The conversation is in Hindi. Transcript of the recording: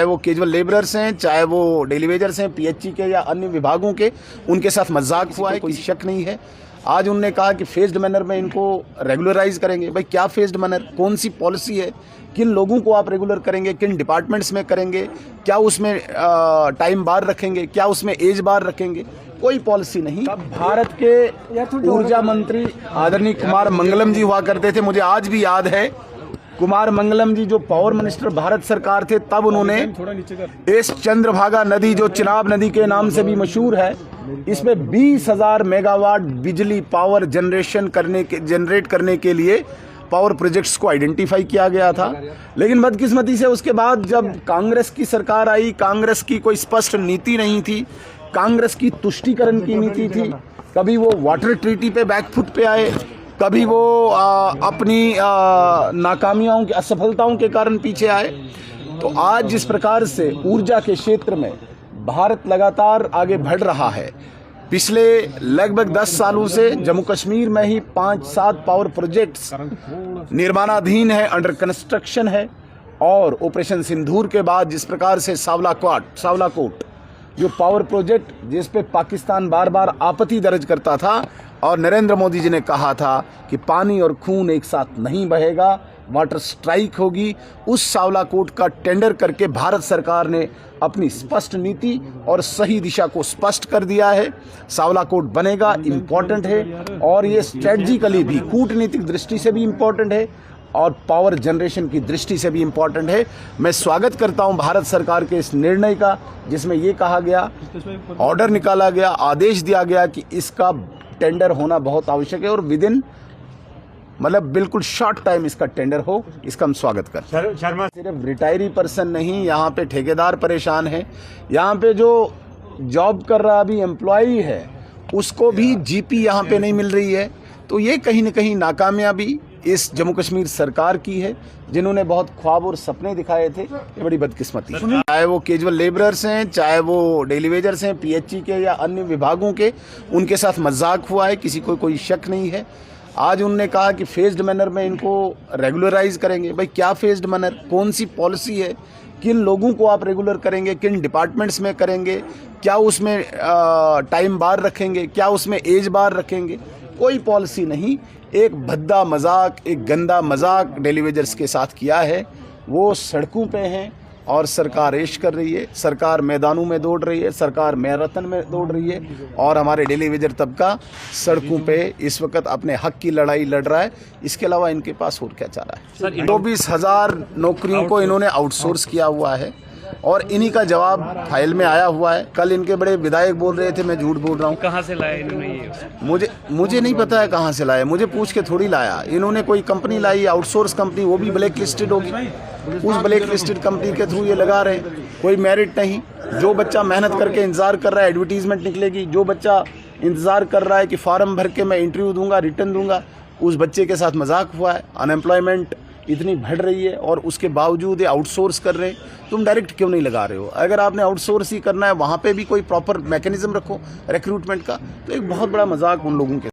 चाहे वो कैजुअल लेबरर्स हैं, चाहे वो डेली वेजर्स हैं, पीएचई के या अन्य विभागों के, उनके साथ मजाक हुआ है, कोई शक नहीं है। आज उन्होंने कहा कि फेज्ड मैनर में इनको रेगुलराइज करेंगे। भाई क्या फेज्ड मैनर, कौन सी पॉलिसी है, किन लोगों को आप रेगुलर करेंगे, किन डिपार्टमेंट्स में करेंगे, क्या उसमें टाइम बार रखेंगे, क्या उसमें एज बार रखेंगे, कोई पॉलिसी नहीं। भारत के ऊर्जा मंत्री आदरणीय कुमार मंगलम जी हुआ करते थे, मुझे आज भी याद है। कुमार मंगलम जी जो पावर मिनिस्टर भारत सरकार थे, तब उन्होंने इस चंद्रभागा नदी जो चिनाब नदी के नाम से भी मशहूर है, इसमें 20,000 मेगावाट बिजली पावर जनरेट करने के लिए पावर प्रोजेक्ट्स को आइडेंटिफाई किया गया था। लेकिन बदकिस्मती से उसके बाद जब कांग्रेस की सरकार आई, कांग्रेस की कोई स्पष्ट नीति नहीं थी, कांग्रेस की तुष्टीकरण की नीति थी। कभी वो वाटर ट्रीटी पे बैकफुट पे आए, कभी वो अपनी नाकामियों की असफलताओं के कारण पीछे आए। तो आज जिस प्रकार से ऊर्जा के क्षेत्र में भारत लगातार आगे बढ़ रहा है, पिछले लगभग 10 सालों से जम्मू कश्मीर में ही 5-7 पावर प्रोजेक्ट्स निर्माणाधीन है, अंडर कंस्ट्रक्शन है। और ऑपरेशन सिंदूर के बाद जिस प्रकार से सावलाकोट जो पावर प्रोजेक्ट जिस पे पाकिस्तान बार बार आपत्ति दर्ज करता था और नरेंद्र मोदी जी ने कहा था कि पानी और खून एक साथ नहीं बहेगा, वाटर स्ट्राइक होगी, उस सावलाकोट का टेंडर करके भारत सरकार ने अपनी स्पष्ट नीति और सही दिशा को स्पष्ट कर दिया है। सावलाकोट बनेगा, इम्पोर्टेंट है, और ये स्ट्रेटजिकली भी, कूटनीतिक दृष्टि से भी इम्पोर्टेंट है और पावर जनरेशन की दृष्टि से भी इम्पोर्टेंट है। मैं स्वागत करता हूं भारत सरकार के इस निर्णय का, जिसमें ये कहा गया, ऑर्डर निकाला गया, आदेश दिया गया कि इसका टेंडर होना बहुत आवश्यक है और विदिन मतलब बिल्कुल शॉर्ट टाइम इसका टेंडर हो। इसका हम स्वागत करते हैं। सिर्फ रिटायरी पर्सन नहीं, यहाँ पे ठेकेदार परेशान है, यहाँ पे जो जॉब कर रहा अभी एम्प्लॉई है उसको भी जीपी यहाँ पे नहीं मिल रही है। तो ये कहीं ना कहीं नाकामयाबी इस जम्मू कश्मीर सरकार की है, जिन्होंने बहुत ख्वाब और सपने दिखाए थे। ये बड़ी बदकिस्मती है। चाहे वो कैजुअल लेबरर्स हैं, चाहे वो डेली वेजर्स हैं, पीएचई के या अन्य विभागों के, उनके साथ मजाक हुआ है, किसी को कोई शक नहीं है। आज उन्होंने कहा कि फेज्ड मैनर में इनको रेगुलराइज करेंगे। भाई क्या फेज्ड मैनर, कौन सी पॉलिसी है, किन लोगों को आप रेगुलर करेंगे, किन डिपार्टमेंट्स में करेंगे, क्या उसमें टाइम बार रखेंगे, क्या उसमें एज बार रखेंगे, कोई पॉलिसी नहीं। एक भद्दा मजाक, एक गंदा मजाक डेली वेजर्स के साथ किया है। वो सड़कों पे हैं और सरकार ऐश कर रही है, सरकार मैदानों में दौड़ रही है, सरकार मैराथन में दौड़ रही है, और हमारे डेली वेजर तबका सड़कों पे इस वक्त अपने हक की लड़ाई लड़ रहा है। इसके अलावा इनके पास और क्या चाह रहा है। 24,000 नौकरियों को इन्होंने आउटसोर्स किया हुआ है और इन्हीं का जवाब फाइल में आया हुआ है। कल इनके बड़े विधायक बोल रहे थे मैं झूठ बोल रहा हूँ। कहाँ से लाए इन्होंने ये? मुझे नहीं पता है कहाँ से लाया, मुझे पूछ के थोड़ी लाया। इन्होंने कोई कंपनी लाई, आउटसोर्स कंपनी, वो भी ब्लैक लिस्टेड होगी, उस ब्लैक लिस्टेड कंपनी के थ्रू ये लगा रहे हैं। कोई मेरिट नहीं। जो बच्चा मेहनत करके इंतजार कर रहा है एडवर्टीजमेंट निकलेगी, जो बच्चा इंतजार कर रहा है कि फार्म भर के मैं इंटरव्यू दूंगा, रिटर्न दूंगा, उस बच्चे के साथ मजाक हुआ है। अनएम्प्लॉयमेंट इतनी बढ़ रही है और उसके बावजूद ये आउटसोर्स कर रहे हैं। तुम डायरेक्ट क्यों नहीं लगा रहे हो? अगर आपने आउटसोर्स ही करना है, वहाँ पे भी कोई प्रॉपर मैकेनिज्म रखो रिक्रूटमेंट का। तो एक बहुत बड़ा मजाक उन लोगों के